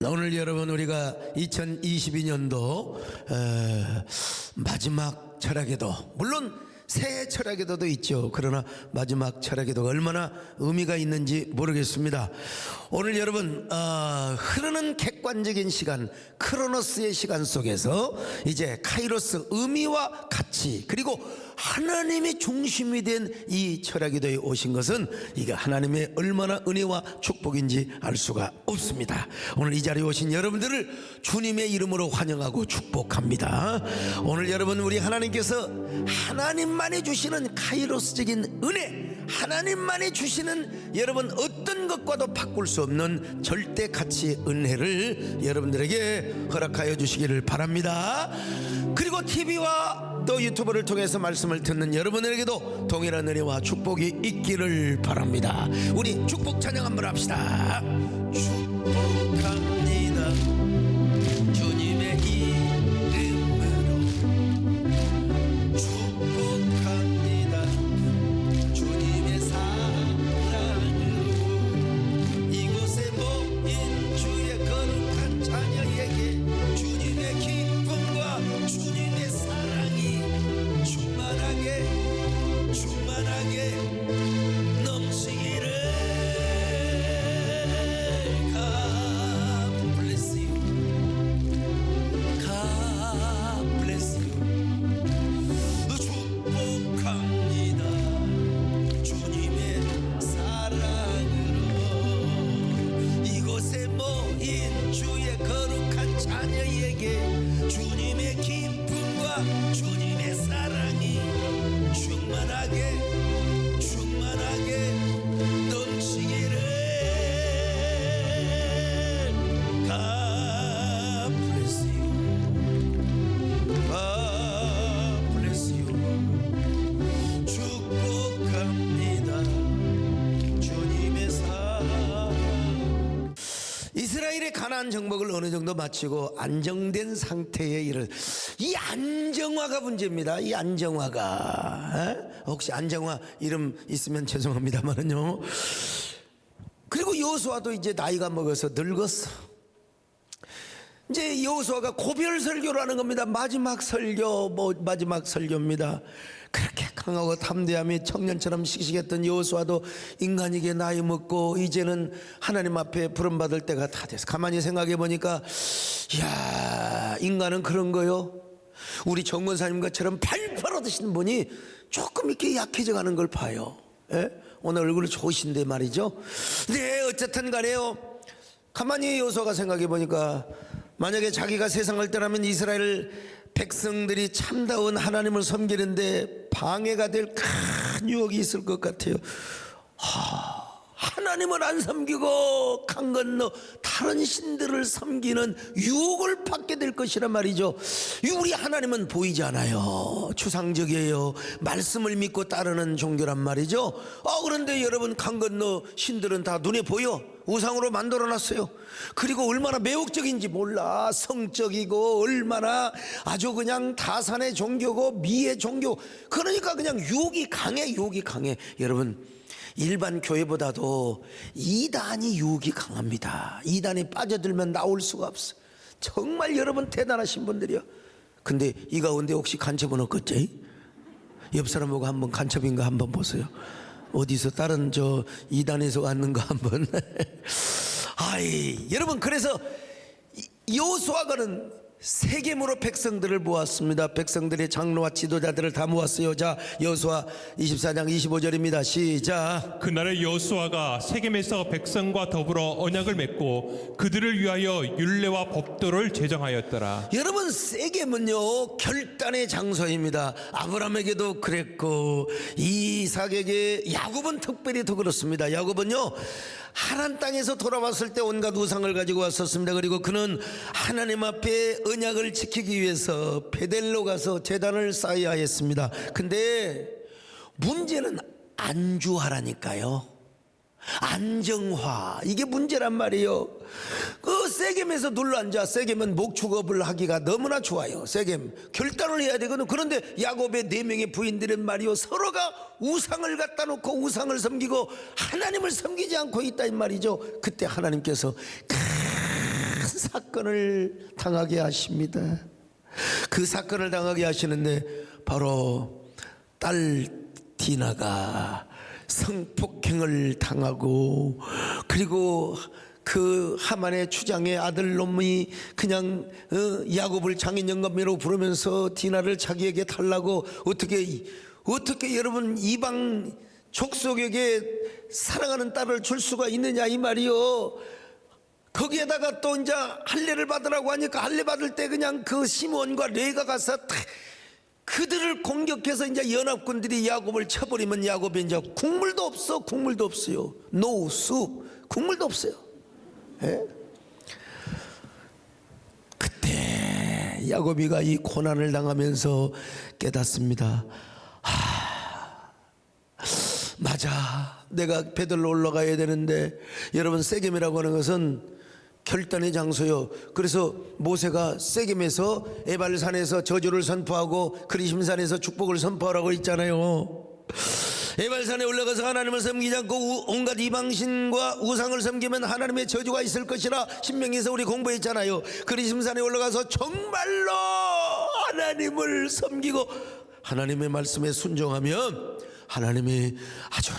오늘 여러분 우리가 2022년도 마지막 철학기도, 물론 새해 철학기도도 있죠. 그러나 마지막 철학기도가 얼마나 의미가 있는지 모르겠습니다. 오늘 여러분 흐르는 객관적인 시간, 크로노스의 시간 속에서 이제 카이로스, 의미와 가치, 그리고 하나님의 중심이 된 이 철학기도에 오신 것은 이게 하나님의 얼마나 은혜와 축복인지 알 수가 없습니다. 오늘 이 자리에 오신 여러분들을 주님의 이름으로 환영하고 축복합니다. 오늘 여러분, 우리 하나님께서 하나님만이 주시는 카이로스적인 은혜, 하나님만이 주시는 여러분 어떤 것과도 바꿀 수 없는 절대 가치 은혜를 여러분들에게 허락하여 주시기를 바랍니다. 그리고 TV와 또 유튜브를 통해서 말씀을 듣는 여러분에게도 동일한 은혜와 축복이 있기를 바랍니다. 우리 축복 찬양 한번 합시다. 축복합니다. 주님의 이름으로 축복합니다. 주님의 사랑으로 이곳에 모인 주의 거룩한 자녀에게 주님의 기쁨과 주님의 사랑이 충만하게 넘치기를. God bless you. God bless you. 축복합니다. 주님의 사랑으로 이곳에 모인 주의 거룩한 자녀에게 주님의 기쁨과 주님의 사랑이 충만하게 넘치기를. God bless you. God bless you. 축복합니다. 주님의 사랑. 이스라엘의 가나안 정복을 어느 정도 마치고 안정된 상태에 이른 이 안정화가 문제입니다. 이 안정화가, 혹시 안정화 이름 있으면 죄송합니다만은요. 그리고 여호수아도 이제 나이가 먹어서 늙었어. 이제 여호수아가 고별 설교를 하는 겁니다. 마지막 설교, 마지막 설교입니다. 그렇게 강하고 담대함이 청년처럼 씩씩했던 여호수아도 인간에게 나이 먹고 이제는 하나님 앞에 부름받을 때가 다 됐어. 가만히 생각해 보니까, 이야, 인간은 그런 거요. 우리 정권사님과처럼 팔팔 얻으시는 분이 조금 이렇게 약해져 가는 걸 봐요. 오늘 얼굴이 좋으신데 말이죠. 네, 어쨌든 간에요. 가만히 여호수아가 생각해 보니까, 만약에 자기가 세상을 떠나면 이스라엘 백성들이 참다운 하나님을 섬기는데 방해가 될 큰 유혹이 있을 것 같아요. 하나님을 안 섬기고 강 건너 다른 신들을 섬기는 유혹을 받게 될 것이란 말이죠. 우리 하나님은 보이지 않아요. 추상적이에요. 말씀을 믿고 따르는 종교란 말이죠. 그런데 여러분, 강 건너 신들은 다 눈에 보여. 우상으로 만들어놨어요. 그리고 얼마나 매혹적인지 몰라. 성적이고 얼마나 아주 그냥 다산의 종교고 미의 종교. 그러니까 그냥 유혹이 강해. 여러분, 일반 교회보다도 이단이 유혹이 강합니다. 이단이 빠져들면 나올 수가 없어. 정말 여러분 대단하신 분들이요. 근데 이 가운데 혹시 간첩은 없겠지? 옆 사람 보고 한번 간첩인가 한번 보세요. 어디서 다른 이단에서 왔는가 한번. 여러분, 그래서 여호수아가는 세겜으로 백성들을 모았습니다. 백성들의 장로와 지도자들을 다 모았어요. 자, 여호수아 24장 25절입니다. 시작. 그날에 여호수아가 세겜에서 백성과 더불어 언약을 맺고 그들을 위하여 율례와 법도를 제정하였더라. 여러분, 세겜은요 결단의 장소입니다. 아브라함에게도 그랬고 이삭에게, 야곱은 특별히 더 그렇습니다. 야곱은요 하란 땅에서 돌아왔을 때 온갖 우상을 가지고 왔었습니다. 그리고 그는 하나님 앞에 언약을 지키기 위해서 베델로 가서 제단을 쌓아야 했습니다. 근데 문제는 안주하라니까요. 안정화, 이게 문제란 말이에요. 그 세겜에서 눌러앉아. 세겜은 목축업을 하기가 너무나 좋아요. 세겜 결단을 해야 되거든. 그런데 야곱의 4명의 부인들은 말이요, 서로가 우상을 갖다 놓고 우상을 섬기고 하나님을 섬기지 않고 있다 이 말이죠. 그때 하나님께서 큰 사건을 당하게 하십니다. 그 사건을 당하게 하시는데 바로 딸 디나가 성폭행을 당하고, 그리고 그 하만의 추장의 아들 놈이 그냥 야곱을 장인 영감이라고 부르면서 디나를 자기에게 달라고, 어떻게 여러분 이방 족속에게 사랑하는 딸을 줄 수가 있느냐 이 말이요. 거기에다가 또 이제 할례를 받으라고 하니까 할례 받을 때 그냥 그 시몬과 레가 가서 그들을 공격해서 이제 연합군들이 야곱을 쳐버리면 야곱이 이제 국물도 없어요. 노수 국물도 없어요. 예? 그때 야곱이가 이 고난을 당하면서 깨닫습니다. 맞아, 내가 베들로 올라가야 되는데, 여러분 세겜이라고 하는 것은 결단의 장소요. 그래서 모세가 세겜에서 에발산에서 저주를 선포하고 그리심산에서 축복을 선포하라고 했잖아요. 에발산에 올라가서 하나님을 섬기지 않고 온갖 이방신과 우상을 섬기면 하나님의 저주가 있을 것이라 신명기에서 우리 공부했잖아요. 그리심산에 올라가서 정말로 하나님을 섬기고 하나님의 말씀에 순종하면 하나님이 아주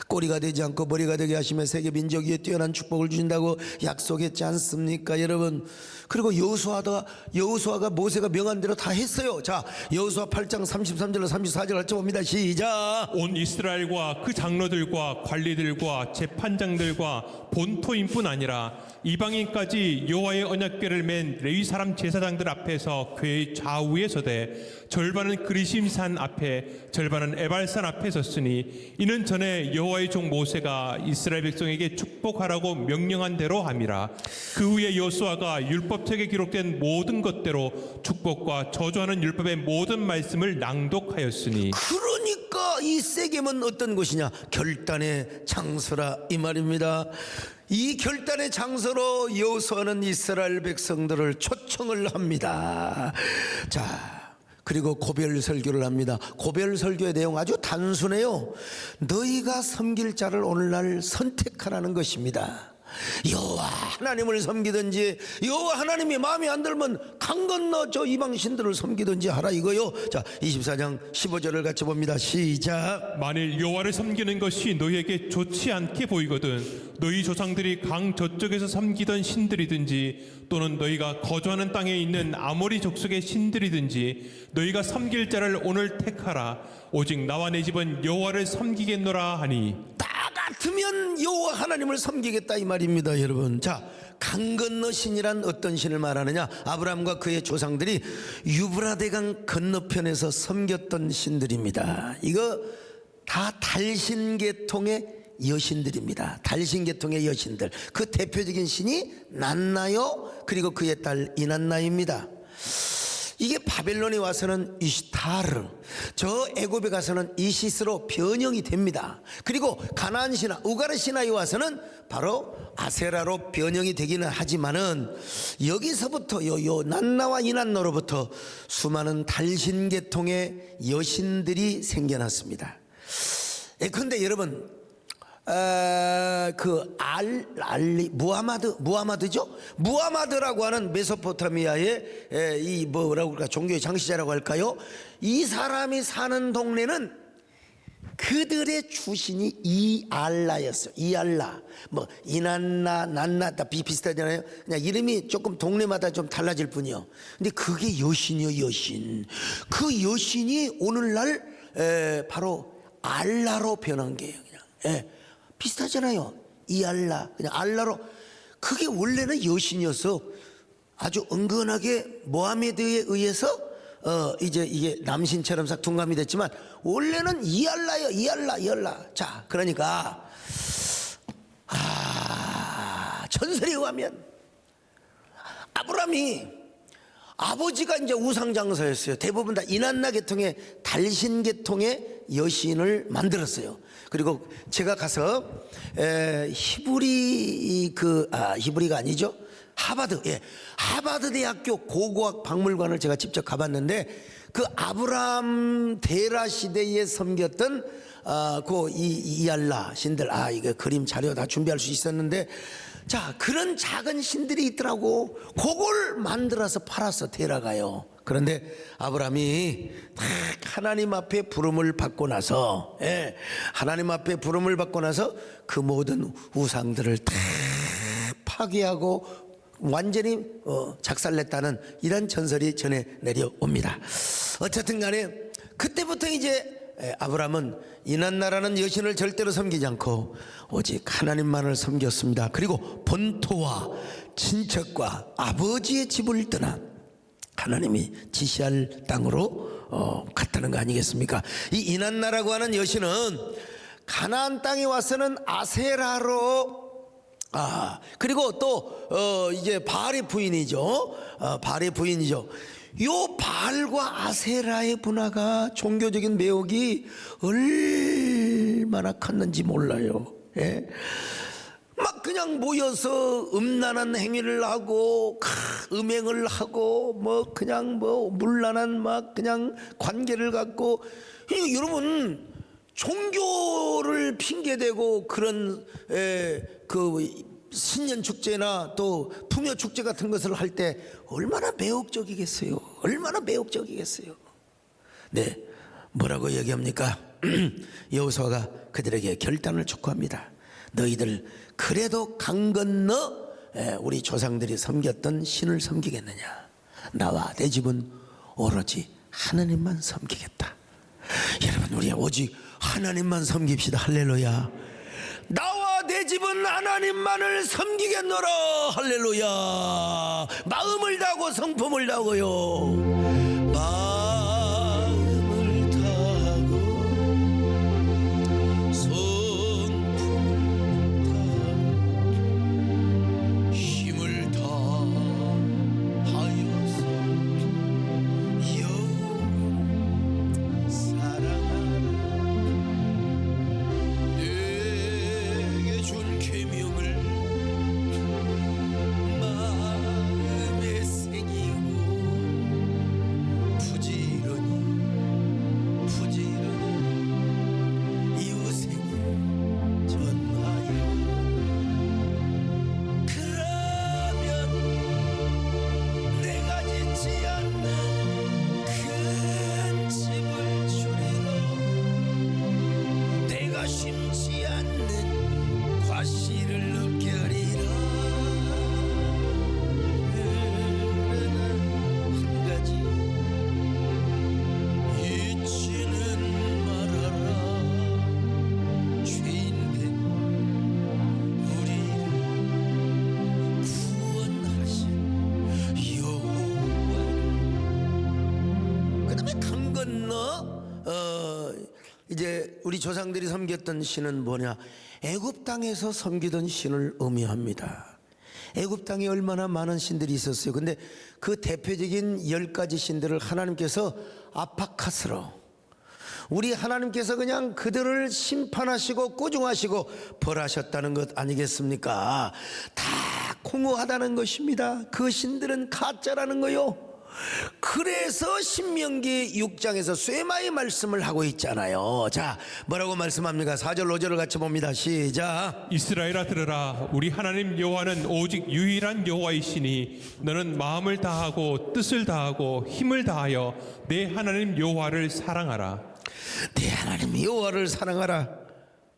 꼬리가 되지 않고 머리가 되게 하시며 세계 민족 위에 뛰어난 축복을 주신다고 약속했지 않습니까, 여러분? 그리고 여호수아가 모세가 명한 대로 다 했어요. 자, 여호수아 8장 33절로 34절 같이 봅니다. 시작. 온 이스라엘과 그 장로들과 관리들과 재판장들과 본토인뿐 아니라 이방인까지 여호와의 언약궤를 맨 레위 사람 제사장들 앞에서 궤의 좌우에 서되 절반은 그리심산 앞에 절반은 에발산 앞에 섰으니 이는 전에 여호와의 종 모세가 이스라엘 백성에게 축복하라고 명령한 대로 함이라. 그 후에 여호수아가 율법책에 기록된 모든 것대로 축복과 저주하는 율법의 모든 말씀을 낭독하였으니. 그러니까 이 세겜은 어떤 곳이냐? 결단의 장소라 이 말입니다. 이 결단의 장소로 여호수아는 이스라엘 백성들을 초청을 합니다. 자, 그리고 고별 설교를 합니다. 고별 설교의 내용 아주 단순해요. 너희가 섬길 자를 오늘날 선택하라는 것입니다. 여호와 하나님을 섬기든지 여호와 하나님이 마음에 안 들면 강 건너 저 이방 신들을 섬기든지 하라 이거요. 자, 24장 15절을 같이 봅니다. 시작. 만일 여호와를 섬기는 것이 너희에게 좋지 않게 보이거든 너희 조상들이 강 저쪽에서 섬기던 신들이든지 또는 너희가 거주하는 땅에 있는 아모리 족속의 신들이든지 너희가 섬길 자를 오늘 택하라. 오직 나와 내 집은 여호와를 섬기겠노라 하니. 같으면 여호와 하나님을 섬기겠다 이 말입니다, 여러분. 자, 강 건너 신이란 어떤 신을 말하느냐? 아브라함과 그의 조상들이 유브라데강 건너편에서 섬겼던 신들입니다. 이거 다 달신계통의 여신들입니다. 달신계통의 여신들. 그 대표적인 신이 난나요, 그리고 그의 딸 이난나입니다. 이게 바벨론에 와서는 이시타르, 저 애굽에 가서는 이시스로 변형이 됩니다. 그리고 가나안 신화, 우가르 신화에 와서는 바로 아세라로 변형이 되기는 하지만은 여기서부터 요 난나와 이난노로부터 수많은 달신계통의 여신들이 생겨났습니다. 예컨대 여러분, 무하마드죠? 무하마드라고 하는 메소포타미아의 이 뭐라고 할까, 종교의 장시자라고 할까요? 이 사람이 사는 동네는 그들의 주신이 이알라였어요. 이알라, 뭐 이난나, 난나 다 비슷하잖아요. 그냥 이름이 조금 동네마다 좀 달라질 뿐이요. 근데 그게 여신이요, 여신. 그 여신이 오늘날 바로 알라로 변한 게예요. 그냥. 비슷하잖아요. 이알라, 그냥 알라로. 그게 원래는 여신이어서 아주 은근하게 모하메드에 의해서 이제 이게 남신처럼 싹 둔감이 됐지만 원래는 이알라요. 이알라. 자, 그러니까 전설에 의하면 아브라함이 아버지가 이제 우상장사였어요. 대부분 다 이난나 계통의 달신 계통의 여신을 만들었어요. 그리고 제가 가서 히브리가 아니죠, 하버드 대학교 고고학 박물관을 제가 직접 가봤는데 그 아브라함 데라 시대에 섬겼던 그 이알라 신들, 이거 그림 자료 다 준비할 수 있었는데 자, 그런 작은 신들이 있더라고. 그걸 만들어서 팔아서 데려가요. 그런데 아브라함이 딱 하나님 앞에 부름을 받고 나서, 하나님 앞에 부름을 받고 나서 그 모든 우상들을 다 파괴하고 완전히 작살냈다는 이런 전설이 전해 내려옵니다. 어쨌든 간에 그때부터 이제 아브라함은 이난나라는 여신을 절대로 섬기지 않고 오직 하나님만을 섬겼습니다. 그리고 본토와 친척과 아버지의 집을 떠나 하나님이 지시할 땅으로 갔다는 거 아니겠습니까? 이 이난나라고 하는 여신은 가나안 땅에 와서는 아세라로 그리고 또 이제 바알의 부인이죠. 바알의 부인이죠. 요 바알과 아세라의 분화가 종교적인 매혹이 얼마나 컸는지 몰라요. 막 그냥 모여서 음란한 행위를 하고 음행을 하고 뭐 그냥 뭐 문란한 막 그냥 관계를 갖고, 여러분 종교를 핑계대고 그런 그 신년 축제나 또 풍요 축제 같은 것을 할 때 얼마나 매혹적이겠어요. 얼마나 매혹적이겠어요. 네, 뭐라고 얘기합니까? 여호수아가 그들에게 결단을 촉구합니다. 너희들 그래도 강 건너 우리 조상들이 섬겼던 신을 섬기겠느냐? 나와 내 집은 오로지 하나님만 섬기겠다. 여러분, 우리 오직 하나님만 섬깁시다. 할렐루야. 나와 내 집은 하나님만을 섬기겠노라. 할렐루야. 마음을 다하고 성품을 다하고요. 마음을 다하고 성품을 다하고 힘을 다하여서 영원히 사랑하라. 내게 준 계명을 마음에 새기고 부지런히 이웃에게 전하여. 그러면 내가 짓지 않는 큰 집을 주리라. 내가 심지 않는 과실을 느끼리라. 그러나 한 가지 잊지는 말아라. 죄인된 우리를 구원하신 여호와를. 그 다음에 강 건너 이제 우리 조상들이 섬겼던 신은 뭐냐? 애굽 땅에서 섬기던 신을 의미합니다. 애굽 땅에 얼마나 많은 신들이 있었어요. 근데 그 대표적인 10가지 신들을 하나님께서 아파카스로, 우리 하나님께서 그냥 그들을 심판하시고 꾸중하시고 벌하셨다는 것 아니겠습니까? 다 공허하다는 것입니다. 그 신들은 가짜라는 거요. 그래서 신명기 6장에서 쇠마의 말씀을 하고 있잖아요. 자, 뭐라고 말씀합니까? 4절 5절을 같이 봅니다. 시작. 이스라엘아 들으라. 우리 하나님 여호와는 오직 유일한 여호와이시니 너는 마음을 다하고 뜻을 다하고 힘을 다하여 내 하나님 여호와를 사랑하라. 내 하나님 여호와를 사랑하라.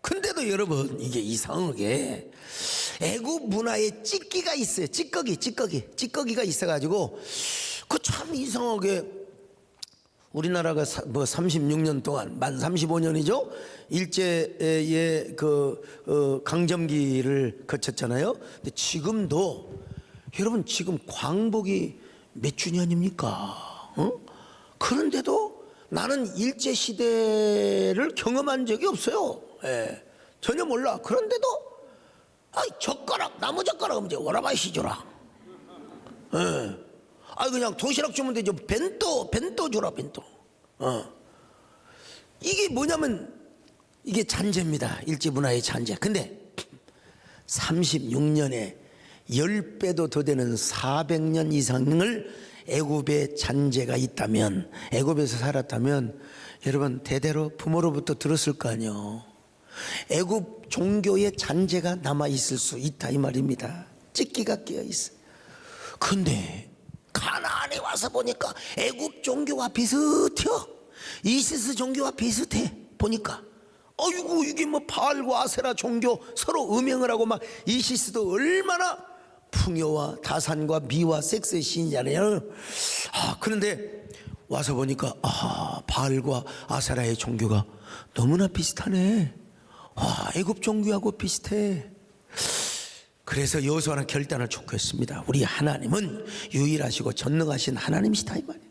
근데도 여러분, 이게 이상하게 애굽 문화에 찌꺼기가 있어요. 찌꺼기가 있어가지고 그 참 이상하게 우리나라가 뭐 36년 동안 만 35년이죠. 일제의 그 강점기를 거쳤잖아요. 근데 지금도 여러분, 지금 광복이 몇 주년입니까? 그런데도 나는 일제 시대를 경험한 적이 없어요. 전혀 몰라. 그런데도 젓가락, 나무 젓가락 이제 오라바시 줘라. 그냥 도시락 주면 되죠. 벤또 주라, 벤또. 이게 뭐냐면 이게 잔재입니다. 일제 문화의 잔재. 근데 36년에 10배도 더 되는 400년 이상을 애굽의 잔재가 있다면, 애굽에서 살았다면 여러분 대대로 부모로부터 들었을 거 아니에요. 애굽 종교의 잔재가 남아 있을 수 있다 이 말입니다. 찢기가 끼어 있어. 근데 가나안에 와서 보니까 애굽 종교와 비슷해요. 이시스 종교와 비슷해. 보니까 어이구 이게 뭐 바알과 아세라 종교 서로 음행을 하고 막 이시스도 얼마나 풍요와 다산과 미와 섹스의 신이잖아요. 그런데 와서 보니까 바알과 아세라의 종교가 너무나 비슷하네. 애굽 종교하고 비슷해. 그래서 여호수아는 결단을 촉구했습니다. 우리 하나님은 유일하시고 전능하신 하나님이시다 이 말이야.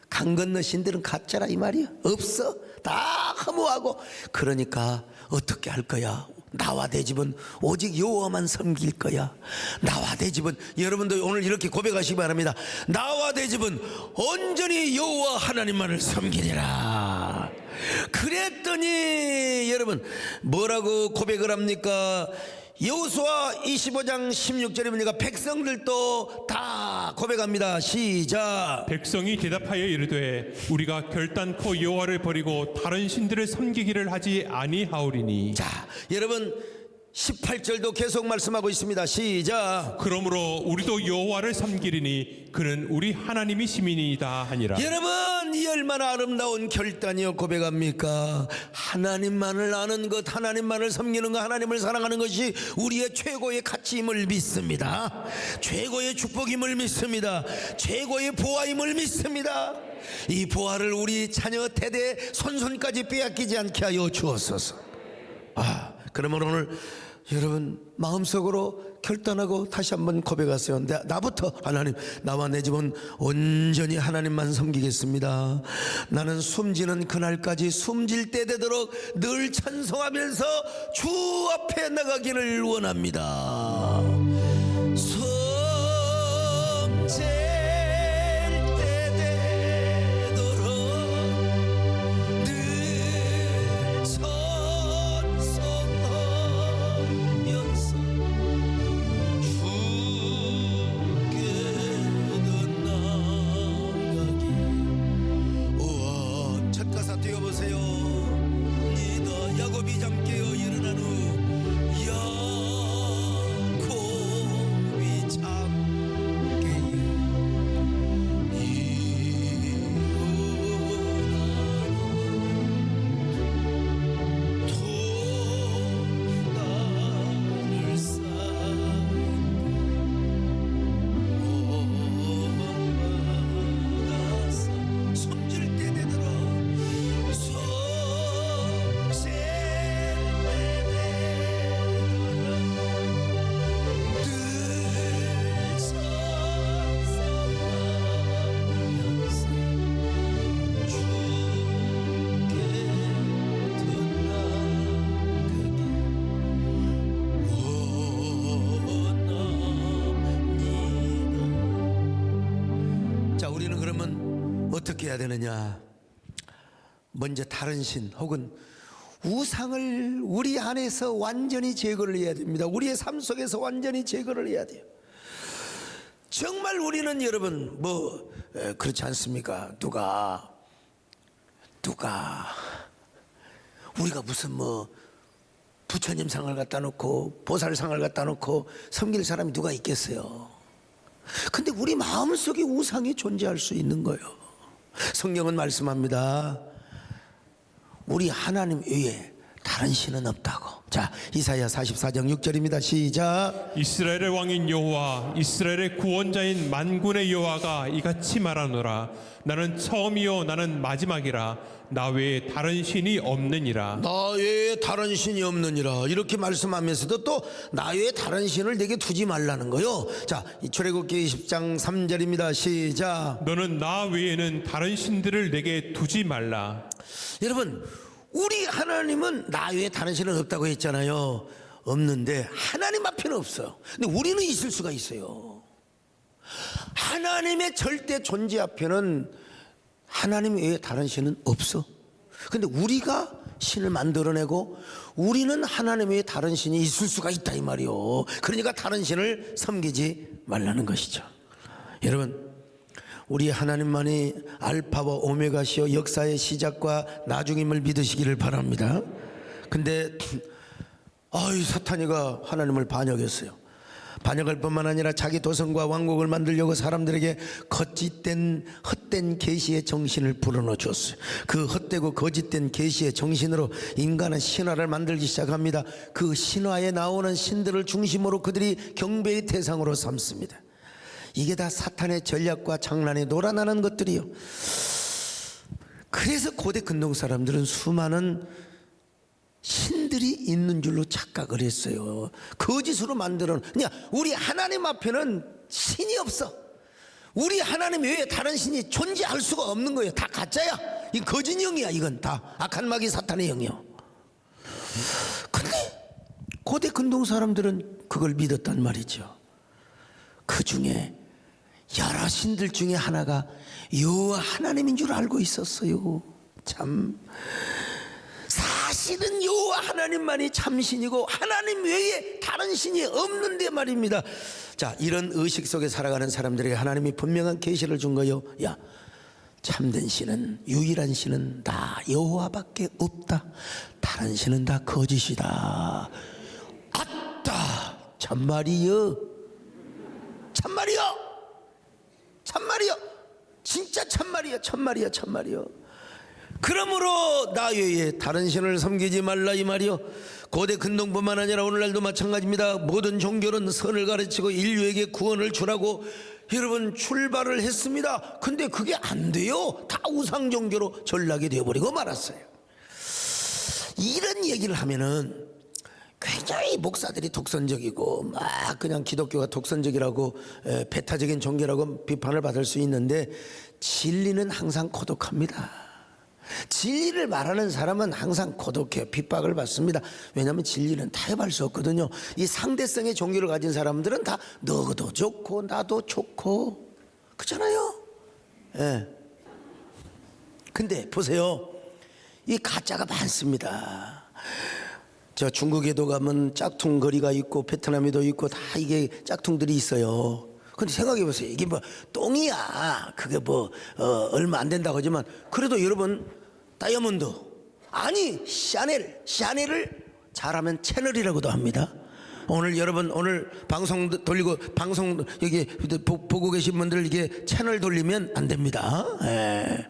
강 건너 신들은 가짜라 이 말이야. 없어. 다 허무하고. 그러니까 어떻게 할 거야? 나와 내 집은 오직 여호와만 섬길 거야. 나와 내 집은, 여러분도 오늘 이렇게 고백하시기 바랍니다. 나와 내 집은 온전히 여호와 하나님만을 섬기리라. 그랬더니 여러분 뭐라고 고백을 합니까? 여호수아 25장 16절에 보니까 백성들도 다 고백합니다. 시작. 백성이 대답하여 이르되 우리가 결단코 여호와를 버리고 다른 신들을 섬기기를 하지 아니하오리니. 자, 여러분 18절도 계속 말씀하고 있습니다. 시작. 그러므로 우리도 여호와를 섬기리니 그는 우리 하나님이 시민이다 하니라. 여러분 이 얼마나 아름다운 결단이요 고백합니까? 하나님만을 아는 것, 하나님만을 섬기는 것, 하나님을 사랑하는 것이 우리의 최고의 가치임을 믿습니다. 최고의 축복임을 믿습니다. 최고의 보화임을 믿습니다. 이 보화를 우리 자녀 대대 손손까지 빼앗기지 않게 하여 주옵소서. 그러면 오늘 여러분 마음속으로 결단하고 다시 한번 고백하세요. 나부터 하나님, 나와 내 집은 온전히 하나님만 섬기겠습니다. 나는 숨지는 그날까지 숨질 때 되도록 늘 찬송하면서 주 앞에 나가기를 원합니다. 숨질 때 되도록 늘 찬송하면서 첫 가사 띄워보세요. 니다 야곱이 잠깨어 일어난 후 야곱이 잠깨어 일어난 도단을 쌓아 숨질 때 되도록 숨질 자, 우리는 그러면 어떻게 해야 되느냐? 먼저 다른 신 혹은 우상을 우리 안에서 완전히 제거를 해야 됩니다. 우리의 삶 속에서 완전히 제거를 해야 돼요. 정말 우리는 여러분 그렇지 않습니까? 누가 우리가 무슨 부처님 상을 갖다 놓고 보살 상을 갖다 놓고 섬길 사람이 누가 있겠어요? 근데 우리 마음속에 우상이 존재할 수 있는 거예요. 성경은 말씀합니다. 우리 하나님 외에 다른 신은 없다고. 자, 이사야 44장 6절입니다. 시작. 이스라엘의 왕인 여호와, 이스라엘의 구원자인 만군의 여호와가 이같이 말하노라. 나는 처음이요 나는 마지막이라. 나 외에 다른 신이 없느니라. 나 외에 다른 신이 없느니라. 이렇게 말씀하면서도 또 나 외에 다른 신을 내게 두지 말라는 거요. 자, 출애굽기 20장 3절입니다. 시작. 너는 나 외에는 다른 신들을 내게 두지 말라. 여러분, 우리 하나님은 나 외에 다른 신은 없다고 했잖아요. 없는데 하나님 앞에는 없어요. 근데 우리는 있을 수가 있어요. 하나님의 절대 존재 앞에는 하나님 외에 다른 신은 없어. 근데 우리가 신을 만들어내고 우리는 하나님 외에 다른 신이 있을 수가 있다 이 말이요. 그러니까 다른 신을 섬기지 말라는 것이죠. 여러분, 우리 하나님만이 알파와 오메가시요 역사의 시작과 나중임을 믿으시기를 바랍니다. 근데 아이, 사탄이가 하나님을 반역했어요. 반역할 뿐만 아니라 자기 도성과 왕국을 만들려고 사람들에게 거짓된 헛된 계시의 정신을 불어넣어 줬어요. 그 헛되고 거짓된 계시의 정신으로 인간은 신화를 만들기 시작합니다. 그 신화에 나오는 신들을 중심으로 그들이 경배의 대상으로 삼습니다. 이게 다 사탄의 전략과 장난에 놀아나는 것들이요. 그래서 고대 근동 사람들은 수많은 신들이 있는 줄로 착각을 했어요. 거짓으로 만들어. 그냥 우리 하나님 앞에는 신이 없어. 우리 하나님 외에 다른 신이 존재할 수가 없는 거예요. 다 가짜야. 이 거짓 영이야. 이건 다 악한 마귀 사탄의 영이요. 근데 고대 근동 사람들은 그걸 믿었단 말이죠. 그 중에 여러 신들 중에 하나가 여호와 하나님인 줄 알고 있었어요. 참, 사실은 여호와 하나님만이 참신이고 하나님 외에 다른 신이 없는데 말입니다. 자, 이런 의식 속에 살아가는 사람들에게 하나님이 분명한 계시를 준 거요. 야, 참된 신은, 유일한 신은 다 여호와밖에 없다. 다른 신은 다 거짓이다. 아따, 참말이여. 참말이여. 참말이여. 진짜 참말이여. 참말이여. 참말이여. 그러므로 나 외에 다른 신을 섬기지 말라 이 말이요. 고대 근동뿐만 아니라 오늘날도 마찬가지입니다. 모든 종교는 선을 가르치고 인류에게 구원을 주라고 여러분 출발을 했습니다. 근데 그게 안 돼요. 다 우상 종교로 전락이 되어버리고 말았어요. 이런 얘기를 하면은 굉장히 목사들이 독선적이고 막 그냥 기독교가 독선적이라고 배타적인 종교라고 비판을 받을 수 있는데, 진리는 항상 고독합니다. 진리를 말하는 사람은 항상 고독해요. 핍박을 받습니다. 왜냐하면 진리는 타협할 수 없거든요. 이 상대성의 종교를 가진 사람들은 다 너도 좋고 나도 좋고 그렇잖아요. 예. 근데 보세요, 이 가짜가 많습니다. 저 중국에도 가면 짝퉁 거리가 있고 베트남에도 있고 다 이게 짝퉁들이 있어요. 근데 생각해 보세요. 이게 뭐 똥이야. 그게 뭐 얼마 안 된다고 하지만 그래도 여러분 다이아몬드, 아니 샤넬을 잘하면 채널이라고도 합니다. 오늘 여러분 오늘 방송 돌리고 방송 여기 보고 계신 분들 이게 채널 돌리면 안 됩니다. 예.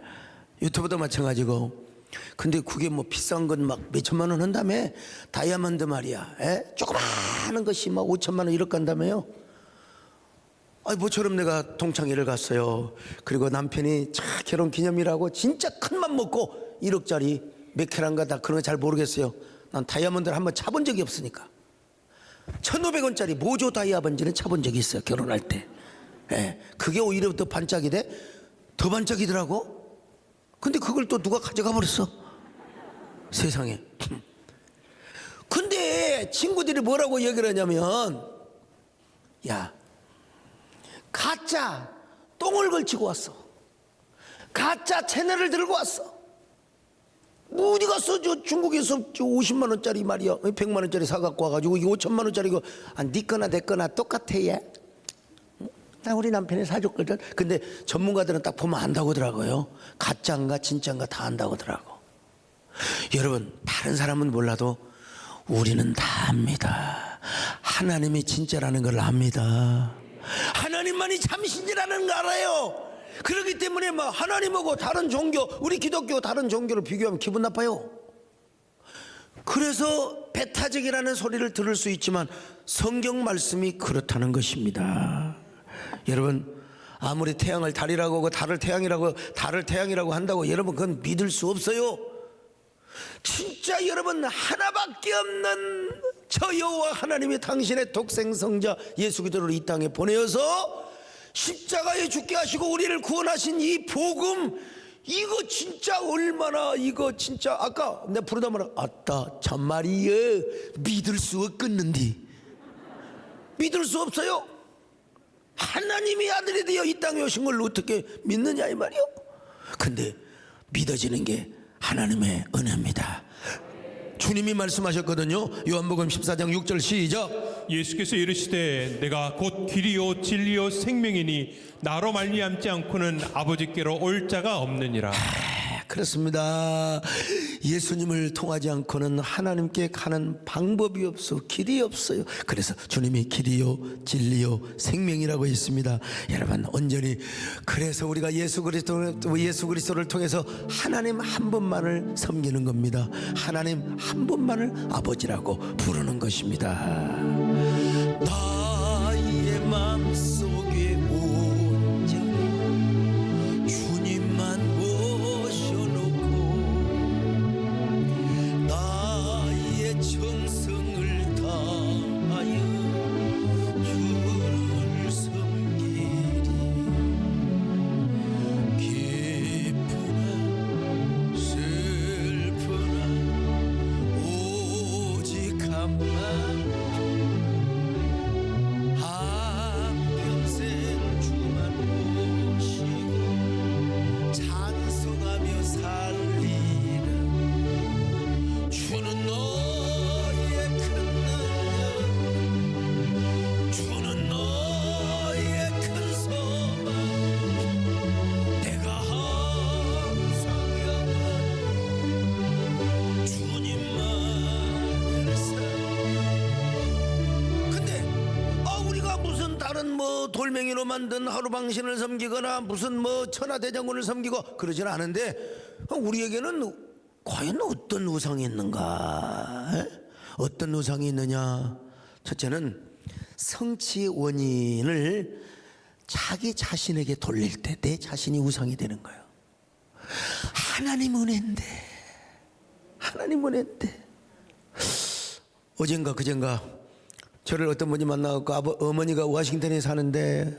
유튜브도 마찬가지고. 근데 그게 뭐 비싼 건 막 몇천만 원 한다며. 다이아몬드 말이야. 예? 조그마한 것이 막 5천만 원 이렇게 한다며요. 아니 모처럼 내가 동창회를 갔어요. 그리고 남편이 차 결혼 기념이라고 진짜 큰 맘 먹고 1억짜리 몇 캐란가 다 그런 거 잘 모르겠어요. 난 다이아몬드를 한번 차본 적이 없으니까 1,500원짜리 모조 다이아몬드는 차본 적이 있어요. 결혼할 때. 예. 그게 오히려 더 반짝이 돼. 더 반짝이더라고. 근데 그걸 또 누가 가져가 버렸어. 세상에. 근데 친구들이 뭐라고 얘기를 하냐면, 야, 가짜 똥을 걸치고 왔어. 가짜 채널을 들고 왔어. 뭐 어디 갔어? 저 중국에서 저 50만 원짜리 말이야 100만 원짜리 사갖고 와가지고 이게 5천만 원짜리 이거 네 거나 내 거나 똑같아. 얘 나 우리 남편이 사줬거든. 근데 전문가들은 딱 보면 안다고 하더라고요. 가짜인가 진짜인가 다 안다고 하더라고. 여러분, 다른 사람은 몰라도 우리는 다 압니다. 하나님이 진짜라는 걸 압니다. 하나님만이 참신이라는 걸 알아요. 그렇기 때문에 막 하나님하고 다른 종교, 우리 기독교 다른 종교를 비교하면 기분 나빠요. 그래서 배타적이라는 소리를 들을 수 있지만 성경 말씀이 그렇다는 것입니다. 여러분, 아무리 태양을 달이라고 하고 달을 태양이라고 한다고 여러분 그건 믿을 수 없어요. 진짜 여러분 하나밖에 없는 저 여호와 하나님이 당신의 독생성자 예수 그리스도를 이 땅에 보내어서 십자가에 죽게 하시고 우리를 구원하신 이 복음, 이거 진짜 얼마나, 이거 진짜 아까 내가 부르다 말아 아따 참말이여 믿을 수 없겠는데. 믿을 수 없어요. 하나님이 아들이 되어 이 땅에 오신 걸 어떻게 믿느냐 이 말이요. 근데 믿어지는 게 하나님의 은혜입니다. 주님이 말씀하셨거든요. 요한복음 14장 6절 시작. 예수께서 이르시되 내가 곧 길이요 진리요 생명이니 나로 말미암지 않고는 아버지께로 올 자가 없느니라. 그렇습니다. 예수님을 통하지 않고는 하나님께 가는 방법이 없어, 길이 없어요. 그래서 주님이 길이요 진리요 생명이라고 했습니다. 여러분 온전히 그래서 우리가 예수 그리스도를 통해서 하나님 한 분만을 섬기는 겁니다. 하나님 한 분만을 아버지라고 부르는 것입니다. 나의 마음속에 온전히 주님만 모셔놓고 나의 정성을 다하여 주를 섬기리. 기쁘나 슬프나 오직 한만 한평생 주만 모시고 찬송하며 살리라. 주는 너의 큰 능력, 주는 너의 큰 소망, 내가 항상 영원 주님만을 근데 우리가 무슨 다른 뭐 돌멩이로 만든 하루방신을 섬기거나 무슨 뭐 천하대장군을 섬기고 그러진 않은데 우리에게는 과연 어떤 우상이 있는가? 어떤 우상이 있느냐? 첫째는 성취의 원인을 자기 자신에게 돌릴 때 내 자신이 우상이 되는 거예요. 하나님 은혜인데, 하나님 은혜인데. 어젠가 그젠가 저를 어떤 분이 만나고 어머니가 워싱턴에 사는데,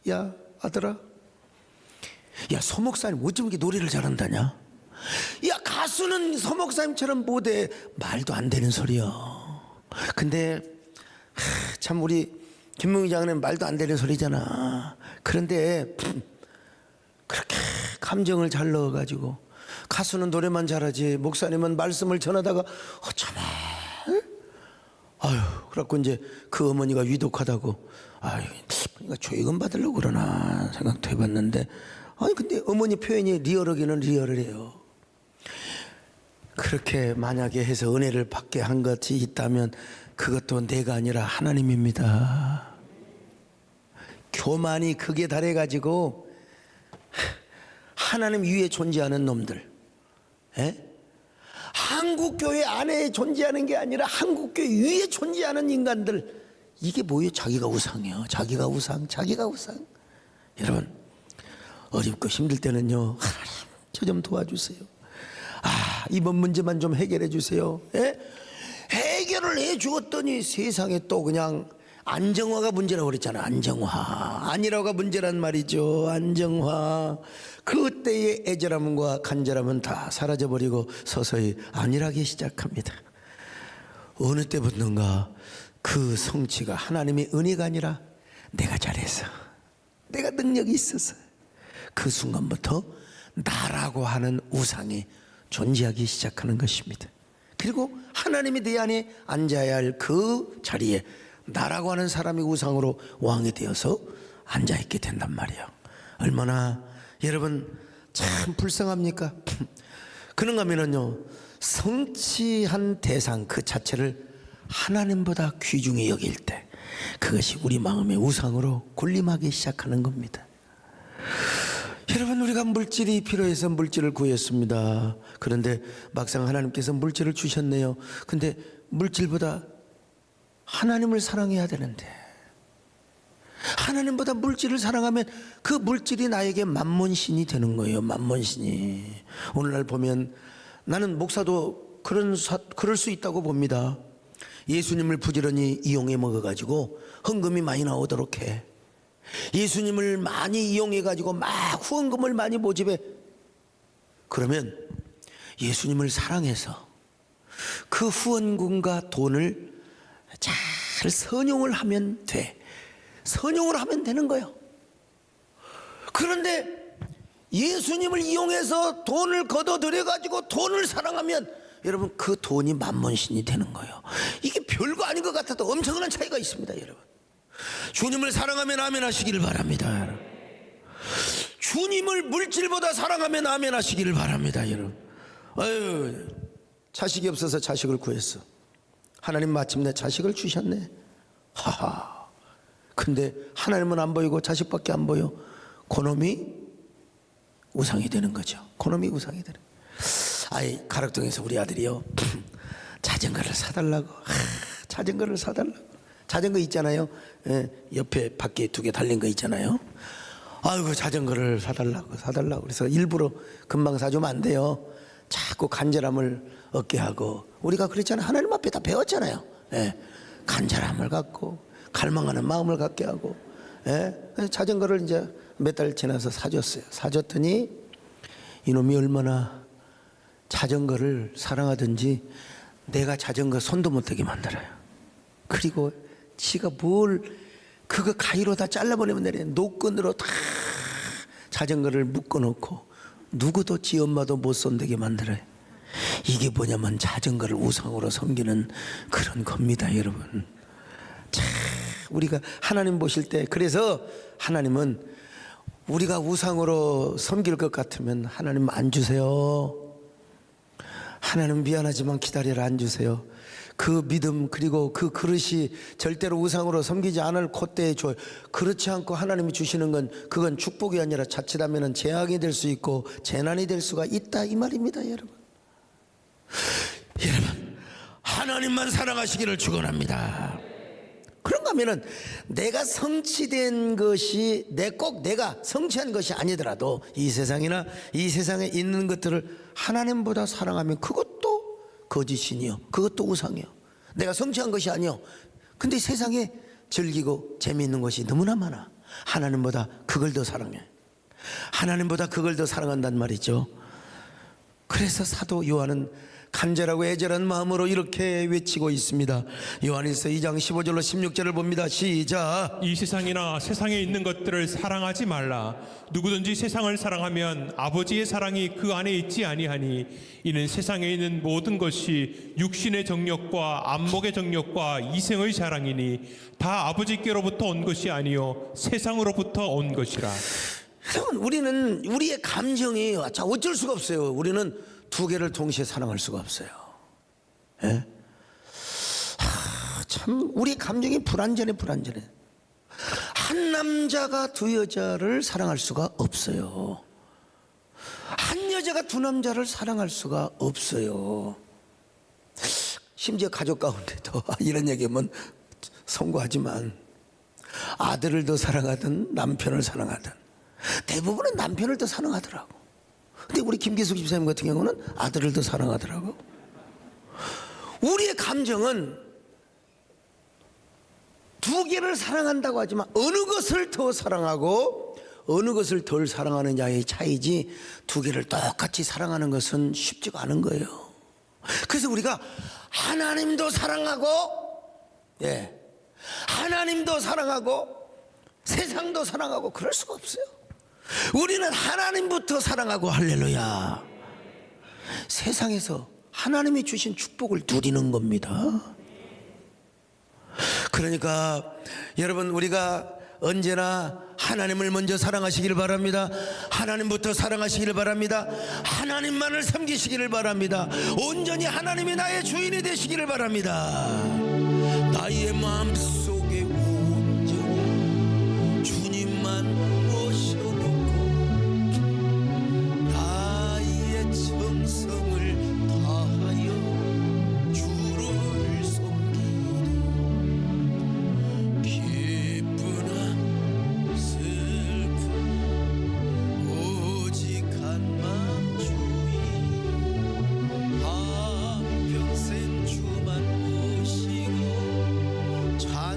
야 아들아, 야 서목사님 어쩜 이렇게 노래를 잘한다냐? 야 가수는 서목사님처럼 못해. 말도 안 되는 소리야. 근데 참 우리 김명희 장로는 말도 안 되는 소리잖아. 그런데 그렇게 감정을 잘 넣어가지고 가수는 노래만 잘하지 목사님은 말씀을 전하다가 어쩌면 아유, 그래갖고 이제 그 어머니가 위독하다고, 아유, 그러니까 조익은 받으려고 그러나 생각도 해봤는데, 아니 근데 어머니 표현이 리얼하기는 리얼해요. 그렇게 만약에 해서 은혜를 받게 한 것이 있다면 그것도 내가 아니라 하나님입니다. 교만이 극에 달해가지고 하나님 위에 존재하는 놈들, 한국교회 안에 존재하는 게 아니라 한국교회 위에 존재하는 인간들, 이게 뭐예요? 자기가 우상이요. 자기가 우상, 자기가 우상. 여러분 어렵고 힘들 때는요, 하나님 저 좀 도와주세요. 이번 문제만 좀 해결해 주세요. 해결을 해 주었더니 세상에 또 그냥 안정화가 문제라고 그랬잖아. 안정화, 안일화가 문제란 말이죠. 안정화. 그때의 애절함과 간절함은 다 사라져버리고 서서히 안일하기 시작합니다. 어느 때부터인가 그 성취가 하나님의 은혜가 아니라 내가 잘해서, 내가 능력이 있어서, 그 순간부터 나라고 하는 우상이 존재하기 시작하는 것입니다. 그리고 하나님이 내 안에 앉아야 할 그 자리에 나라고 하는 사람이 우상으로 왕이 되어서 앉아있게 된단 말이에요. 얼마나 여러분 참 불쌍합니까? 그런가 하면은요, 성취한 대상 그 자체를 하나님보다 귀중히 여길 때 그것이 우리 마음의 우상으로 군림하기 시작하는 겁니다. 여러분 우리가 물질이 필요해서 물질을 구했습니다. 그런데 막상 하나님께서 물질을 주셨네요. 근데 물질보다 하나님을 사랑해야 되는데, 하나님보다 물질을 사랑하면 그 물질이 나에게 만몬신이 되는 거예요. 만몬신이. 오늘날 보면 나는 목사도 그럴 수 있다고 봅니다. 예수님을 부지런히 이용해 먹어가지고 헌금이 많이 나오도록 해. 예수님을 많이 이용해가지고 막 후원금을 많이 모집해. 그러면 예수님을 사랑해서 그 후원금과 돈을 잘 선용을 하면 돼. 선용을 하면 되는 거예요. 그런데 예수님을 이용해서 돈을 걷어들여가지고 돈을 사랑하면 여러분 그 돈이 만몬신이 되는 거예요. 이게 별거 아닌 것 같아도 엄청난 차이가 있습니다. 여러분 주님을 사랑하면 아멘 하시기를 바랍니다. 주님을 물질보다 사랑하면 아멘 하시기를 바랍니다. 여러분 아유, 자식이 없어서 자식을 구했어. 하나님 마침내 자식을 주셨네. 하하. 근데 하나님은 안 보이고 자식밖에 안 보여. 그놈이 우상이 되는 거죠. 그놈이 우상이 되는 거예요. 아이, 가락동에서 우리 아들이요 자전거를 사달라고. 자전거를 사달라고. 자전거 있잖아요. 예, 옆에 밖에 2개 달린 거 있잖아요. 아이고, 자전거를 사달라고. 그래서 일부러 금방 사주면 안 돼요. 자꾸 간절함을 얻게 하고. 우리가 그랬잖아요. 하나님 앞에 다 배웠잖아요. 예, 간절함을 갖고 갈망하는 마음을 갖게 하고. 예, 자전거를 이제 몇 달 지나서 사줬어요. 사줬더니 이놈이 얼마나 자전거를 사랑하든지 내가 자전거 손도 못 대게 만들어요. 그리고 지가 뭘 그거 가위로 다 잘라버리면 내려. 노끈으로 다 자전거를 묶어놓고 누구도 지 엄마도 못 손대게 만들어요. 이게 뭐냐면 자전거를 우상으로 섬기는 그런 겁니다, 여러분. 참, 우리가 하나님 보실 때, 그래서 하나님은 우리가 우상으로 섬길 것 같으면 하나님 안 주세요. 하나님 미안하지만 기다려라, 안 주세요. 그 믿음 그리고 그 그릇이 절대로 우상으로 섬기지 않을 콧대에 줘요. 그렇지 않고 하나님이 주시는 건 그건 축복이 아니라 자칫하면 재앙이 될 수 있고 재난이 될 수가 있다, 이 말입니다, 여러분. 여러분, 하나님만 사랑하시기를 축원합니다. 그런가 하면은 내가 성취된 것이 꼭 내가 성취한 것이 아니더라도 이 세상이나 이 세상에 있는 것들을 하나님보다 사랑하면 그것도 거짓이니요, 그것도 우상이요. 내가 성취한 것이 아니요. 근데 세상에 즐기고 재미있는 것이 너무나 많아. 하나님보다 그걸 더 사랑해. 하나님보다 그걸 더 사랑한단 말이죠. 그래서 사도 요한은 간절하고 애절한 마음으로 이렇게 외치고 있습니다. 요한일서 2장 15절로 16절을 봅니다. 시작. 이 세상이나 세상에 있는 것들을 사랑하지 말라. 누구든지 세상을 사랑하면 아버지의 사랑이 그 안에 있지 아니하니 이는 세상에 있는 모든 것이 육신의 정욕과 안목의 정욕과 이생의 자랑이니 다 아버지께로부터 온 것이 아니요 세상으로부터 온 것이라. 여러분, 우리는 우리의 감정이 어쩔 수가 없어요. 우리는 2개를 동시에 사랑할 수가 없어요. 예? 참 우리 감정이 불완전해. 한 남자가 2 여자를 사랑할 수가 없어요. 한 여자가 2 남자를 사랑할 수가 없어요. 심지어 가족 가운데도 이런 얘기하면 송구하지만 아들을 더 사랑하든 남편을 사랑하든 대부분은 남편을 더 사랑하더라고. 근데 우리 김기숙 집사님 같은 경우는 아들을 더 사랑하더라고. 우리의 감정은 2개를 사랑한다고 하지만 어느 것을 더 사랑하고 어느 것을 덜 사랑하느냐의 차이지 2개를 똑같이 사랑하는 것은 쉽지가 않은 거예요. 그래서 우리가 하나님도 사랑하고, 예, 하나님도 사랑하고 세상도 사랑하고 그럴 수가 없어요. 우리는 하나님부터 사랑하고, 할렐루야, 세상에서 하나님이 주신 축복을 누리는 겁니다. 그러니까 여러분, 우리가 언제나 하나님을 먼저 사랑하시기를 바랍니다. 하나님부터 사랑하시기를 바랍니다. 하나님만을 섬기시기를 바랍니다. 온전히 하나님이 나의 주인이 되시기를 바랍니다. 나의 마음속에 온전히 주님만 모셔놓고 나의 정성을 다하여 주를 섬기리. 기쁘나 슬픈 오직 한만 주의, 한평생 주만 모시고 찬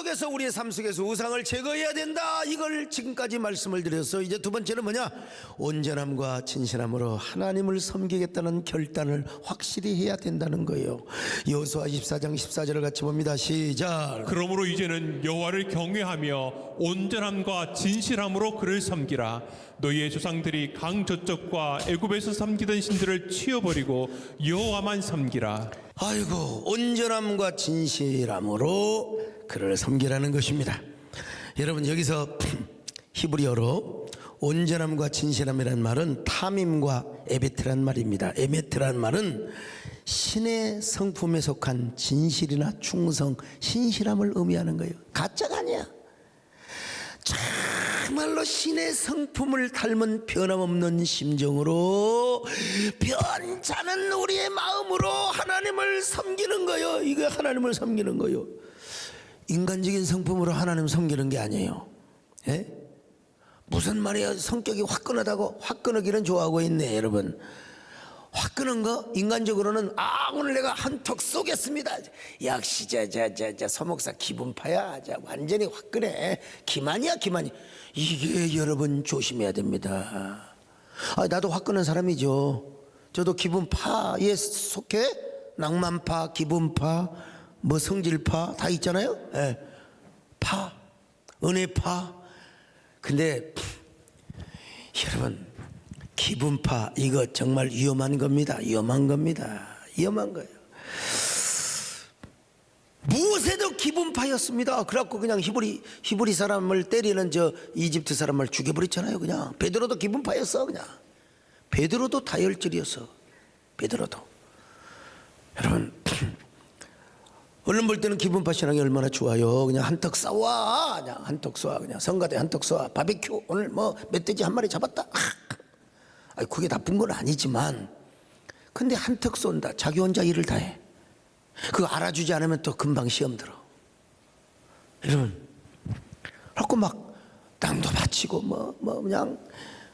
속에서 우리의 삶 속에서 우상을 제거해야 된다. 이걸 지금까지 말씀을 드려서 이제 두 번째는 뭐냐? 온전함과 진실함으로 하나님을 섬기겠다는 결단을 확실히 해야 된다는 거예요. 여호수아 24장 14절을 같이 봅니다. 시작. 그러므로 이제는 여호와를 경외하며 온전함과 진실함으로 그를 섬기라. 너희의 조상들이 강 저쪽과 애굽에서 섬기던 신들을 치워버리고 여호와만 섬기라. 아이고, 온전함과 진실함으로 그를 섬기라는 것입니다. 여러분, 여기서 히브리어로 온전함과 진실함이라는 말은 타밈과 에베트란 말입니다. 에메트란 말은 신의 성품에 속한 진실이나 충성, 신실함을 의미하는 거예요. 가짜가 아니야. 정말로 신의 성품을 닮은 변함없는 심정으로 변찮은 우리의 마음으로 하나님을 섬기는 거예요. 이게 하나님을 섬기는 거예요. 인간적인 성품으로 하나님 섬기는 게 아니에요. 예? 무슨 말이야? 성격이 화끈하다고 화끈하기는 좋아하고 있네, 여러분. 화끈한 거 인간적으로는 오늘 내가 한턱 쏘겠습니다. 역시 서목사 기분파야. 완전히 화끈해. 기만이야, 기만이. 이게 여러분 조심해야 됩니다. 나도 화끈한 사람이죠. 저도 기분파에 속해. 낭만파, 기분파, 뭐 성질파 다 있잖아요. 예. 파, 은혜파. 근데 여러분, 기분파 이거 정말 위험한 겁니다. 위험한 겁니다. 위험한 거예요. 모세도 기분파였습니다. 그래갖고 그냥 히브리 사람을 때리는 저 이집트 사람을 죽여버렸잖아요. 그냥 베드로도 기분파였어. 그냥 베드로도 다혈질이었어. 베드로도. 여러분, 얼른 볼 때는 기분파 신앙이 얼마나 좋아요. 그냥 한턱 쏴. 그냥 한턱 쏴. 그냥 성가대 한턱 쏴. 바베큐 오늘 뭐 멧돼지 한 마리 잡았다. 그게 나쁜 건 아니지만, 근데 한턱 쏜다. 자기 혼자 일을 다 해. 그거 알아주지 않으면 또 금방 시험 들어. 여러분, 그래갖고 막 땅도 바치고 그냥.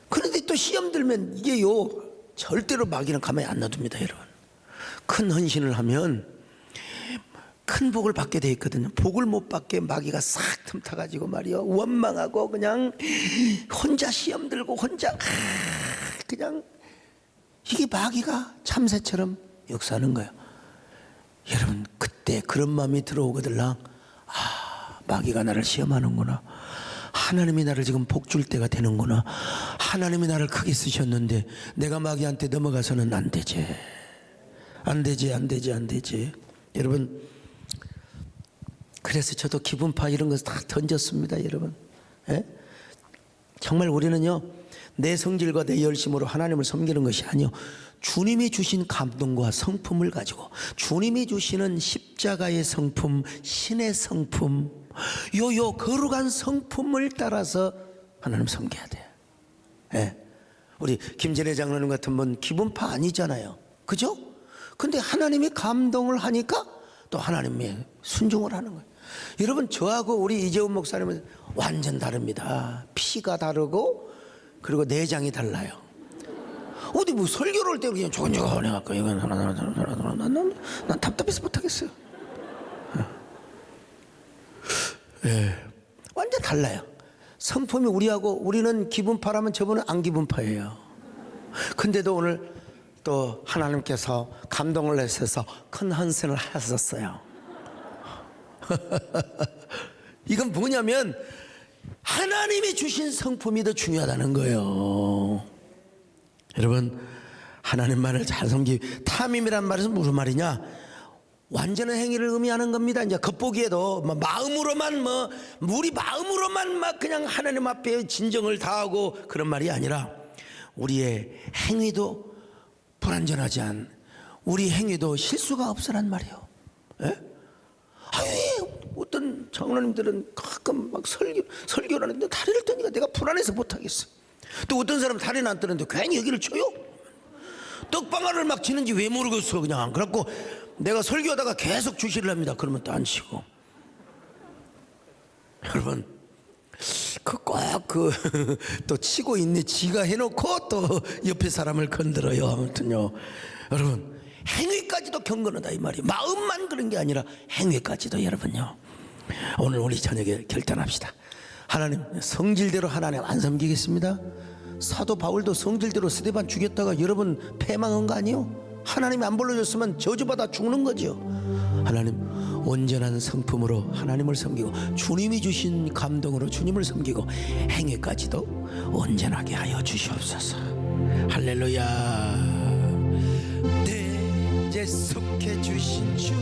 그런데 또 시험 들면 이게요, 절대로 마귀는 가만히 안 놔둡니다. 여러분, 큰 헌신을 하면 큰 복을 받게 돼 있거든요. 복을 못 받게 마귀가 싹 틈타가지고 말이요, 원망하고 그냥 혼자 시험 들고 혼자 그냥, 이게 마귀가 참새처럼 역사하는 거예요. 여러분, 그때 그런 마음이 들어오거들랑, 마귀가 나를 시험하는구나. 하나님이 나를 지금 복 줄 때가 되는구나. 하나님이 나를 크게 쓰셨는데 내가 마귀한테 넘어가서는 안 되지. 안 되지. 여러분, 그래서 저도 기분파 이런 거 다 던졌습니다. 여러분, 예? 정말 우리는요, 내 성질과 내 열심으로 하나님을 섬기는 것이 아니요, 주님이 주신 감동과 성품을 가지고 주님이 주시는 십자가의 성품, 신의 성품, 요 거룩한 성품을 따라서 하나님 섬겨야 돼. 예. 우리 김진애 장로님 같은 분 기분파 아니잖아요. 그죠? 근데 하나님이 감동을 하니까 또 하나님이 순종을 하는 거예요. 여러분, 저하고 우리 이재훈 목사님은 완전 다릅니다. 피가 다르고 그리고 내장이 달라요. 어디 뭐 설교를 할 때 그냥 조곤조곤 해갖고 이건 난 답답해서 못하겠어요. 예, 완전 달라요. 성품이 우리는 기분파라면 저분은 안 기분파예요. 근데도 오늘 또 하나님께서 감동을 내셔서 큰 헌신을 하셨어요. 이건 뭐냐면 하나님이 주신 성품이 더 중요하다는 거예요. 여러분, 하나님만을 잘 타밈이란 말은 무슨 말이냐? 완전한 행위를 의미하는 겁니다. 이제 겉보기에도 마음으로만 우리 마음으로만 막 그냥 하나님 앞에 진정을 다하고 그런 말이 아니라 우리의 행위도 불완전하지 않은, 우리 행위도 실수가 없으란 말이에요. 예? 어떤 장로님들은 가끔 막 설교를 하는데 다리를 떠니까 내가 불안해서 못하겠어. 또 어떤 사람은 다리는 안 뜨는데 괜히 여기를 쳐요. 떡방아를 막 치는지 왜 모르겠어. 그냥 그래갖고 내가 설교하다가 계속 주시를 합니다. 그러면 또 안 치고. 여러분, 또 치고 있네. 지가 해놓고 또 옆에 사람을 건드려요. 아무튼요, 여러분, 행위까지도 경건하다 이 말이에요. 마음만 그런 게 아니라 행위까지도. 여러분요, 오늘 우리 저녁에 결단합시다. 하나님, 성질대로 하나님 안 섬기겠습니다. 사도 바울도 성질대로 스데반 죽였다가 여러분 패망한 거 아니에요? 하나님이 안 불러줬으면 저주받아 죽는 거죠. 하나님, 온전한 성품으로 하나님을 섬기고 주님이 주신 감동으로 주님을 섬기고 행위까지도 온전하게 하여 주시옵소서. 할렐루야. 내 이제 속해 주신 주께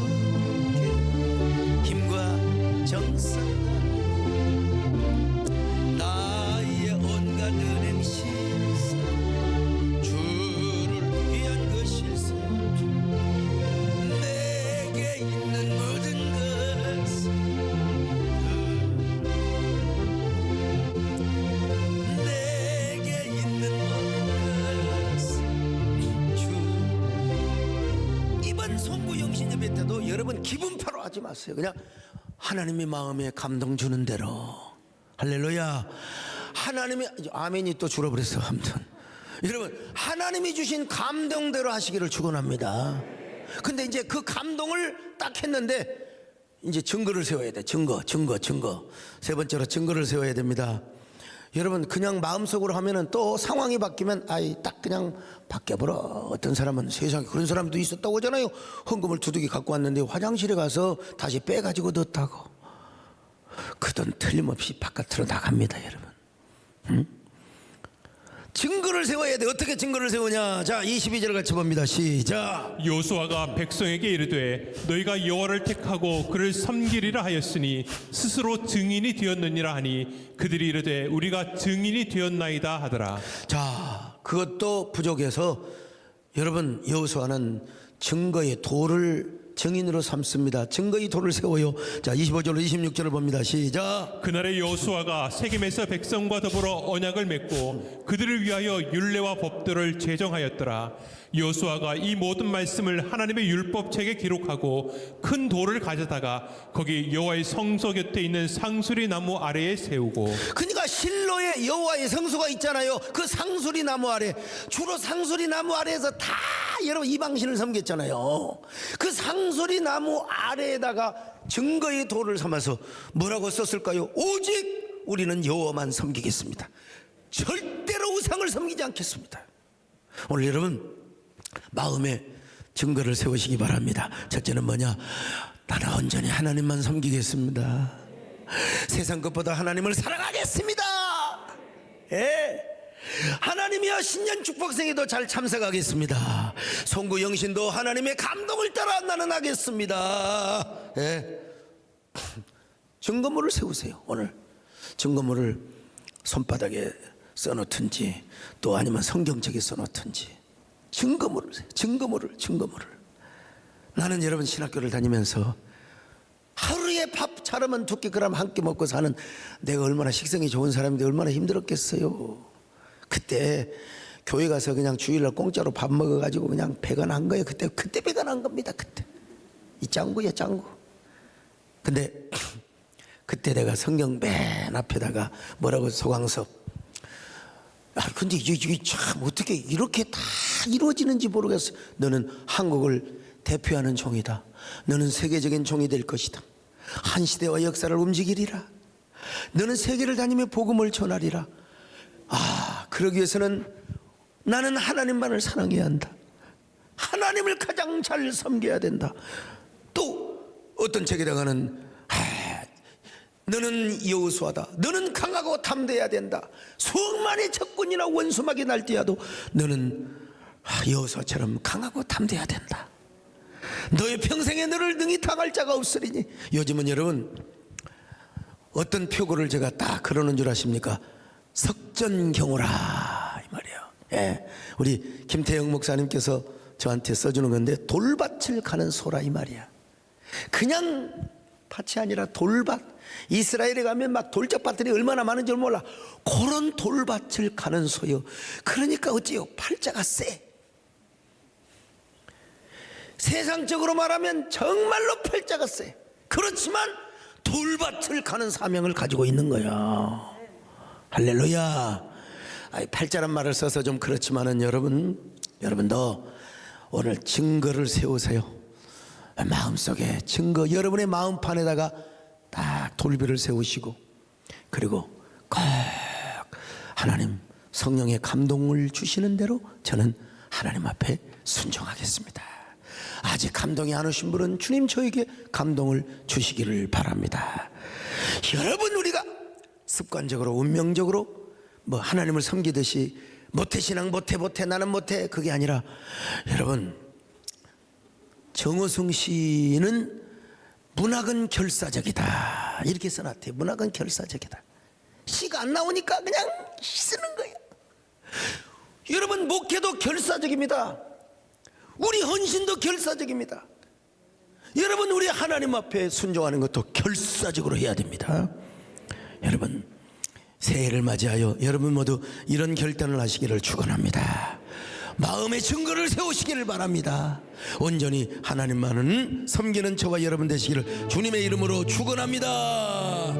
힘과 정성 나의 온갖 은행 실사 주를 위한 그 실사 내게 있는 모든 것 내게 있는 모든 것주 이번 송구영신 예배 때도 여러분 기분파로 하지 마세요. 그냥 하나님의 마음에 감동 주는 대로. 할렐루야. 하나님이 아멘이 또 줄어버렸어. 아무튼 여러분 하나님이 주신 감동대로 하시기를 축원합니다. 근데 이제 그 감동을 딱 했는데 이제 증거를 세워야 돼. 증거. 세 번째로 증거를 세워야 됩니다. 여러분 그냥 마음속으로 하면은 또 상황이 바뀌면 아이 딱 그냥 바뀌어버려. 어떤 사람은 세상에 그런 사람도 있었다고 하잖아요. 헌금을 두둑이 갖고 왔는데 화장실에 가서 다시 빼가지고 넣었다고. 그 돈 틀림없이 바깥으로 나갑니다. 여러분. 응? 증거를 세워야 돼. 어떻게 증거를 세우냐. 자 22절 같이 봅니다. 시작. 요수아가 백성에게 이르되 너희가 여호와를 택하고 그를 섬기리라 하였으니 스스로 증인이 되었느니라 하니 그들이 이르되 우리가 증인이 되었나이다 하더라. 자 그것도 부족해서 여러분 여호수아는 증거의 돌을 증인으로 삼습니다. 증거의 돌을 세워요. 자 25절로 26절을 봅니다. 시작. 그날에 여호수아가 세겜에서 백성과 더불어 언약을 맺고 그들을 위하여 율례와 법도를 제정하였더라. 여호수아가 이 모든 말씀을 하나님의 율법책에 기록하고 큰 돌을 가져다가 거기 여호와의 성소 곁에 있는 상수리 나무 아래에 세우고. 그러니까 실로에 여호와의 성소가 있잖아요. 그 상수리 나무 아래, 주로 상수리 나무 아래에서 다 여러분 이방신을 섬겼잖아요. 그 상수리 나무 아래에다가 증거의 돌을 삼아서 뭐라고 썼을까요? 오직 우리는 여호와만 섬기겠습니다. 절대로 우상을 섬기지 않겠습니다. 오늘 여러분 마음에 증거를 세우시기 바랍니다. 첫째는 뭐냐? 나는 온전히 하나님만 섬기겠습니다. 세상 것보다 하나님을 사랑하겠습니다. 예. 하나님이여 신년 축복생에도 잘 참석하겠습니다. 송구 영신도 하나님의 감동을 따라 나는 하겠습니다. 예. 증거물을 세우세요. 오늘 증거물을 손바닥에 써놓든지 또 아니면 성경책에 써놓든지 증거물을 세요. 증거물을. 나는 여러분 신학교를 다니면서 하루에 밥 차려면 2끼 한 끼 먹고 사는 내가 얼마나 식성이 좋은 사람인데 얼마나 힘들었겠어요. 그때 교회 가서 그냥 주일날 공짜로 밥 먹어가지고 그냥 배가 난 거예요. 그때 배가 난 겁니다. 그때 이 짱구야 짱구. 근데 그때 내가 성경 맨 앞에다가 뭐라고 소강섭. 근데 이게 참 어떻게 이렇게 다 이루어지는지 모르겠어. 너는 한국을 대표하는 종이다. 너는 세계적인 종이 될 것이다. 한 시대와 역사를 움직이리라. 너는 세계를 다니며 복음을 전하리라. 그러기 위해서는 나는 하나님만을 사랑해야 한다. 하나님을 가장 잘 섬겨야 된다. 또 어떤 책에다가는 너는 여호수아다. 너는 강하고 담대해야 된다. 수억만의 적군이나 원수막이 날뛰어도 너는 여호수아처럼 강하고 담대해야 된다. 너의 평생에 너를 능히 당할 자가 없으리니. 요즘은 여러분 어떤 표고를 제가 딱 걸어놓은 줄 아십니까? 석전경호라 이 말이에요. 예, 우리 김태영 목사님께서 저한테 써주는 건데 돌밭을 가는 소라 이 말이야. 그냥 밭이 아니라 돌밭. 이스라엘에 가면 막 돌짝밭들이 얼마나 많은지 몰라. 그런 돌밭을 가는 소요. 그러니까 어째요? 팔자가 세. 세상적으로 말하면 정말로 팔자가 세. 그렇지만 돌밭을 가는 사명을 가지고 있는 거야. 할렐루야. 팔자란 말을 써서 좀 그렇지만은 여러분도 오늘 증거를 세우세요. 마음속에 증거, 여러분의 마음판에다가 딱 돌비를 세우시고, 그리고 꼭 하나님 성령의 감동을 주시는 대로 저는 하나님 앞에 순종하겠습니다. 아직 감동이 안 오신 분은 주님 저에게 감동을 주시기를 바랍니다. 여러분, 우리가 습관적으로 운명적으로 뭐 하나님을 섬기듯이 모태신앙 모태 나는 못해, 그게 아니라, 여러분, 정호승 씨는 문학은 결사적이다 이렇게 써놨대요. 문학은 결사적이다. 시가 안 나오니까 그냥 쓰는 거예요. 여러분, 목회도 결사적입니다. 우리 헌신도 결사적입니다. 여러분, 우리 하나님 앞에 순종하는 것도 결사적으로 해야 됩니다. 여러분, 새해를 맞이하여 여러분 모두 이런 결단을 하시기를 축원합니다. 마음의 증거를 세우시기를 바랍니다. 온전히 하나님만은 섬기는 저와 여러분 되시기를 주님의 이름으로 축원합니다.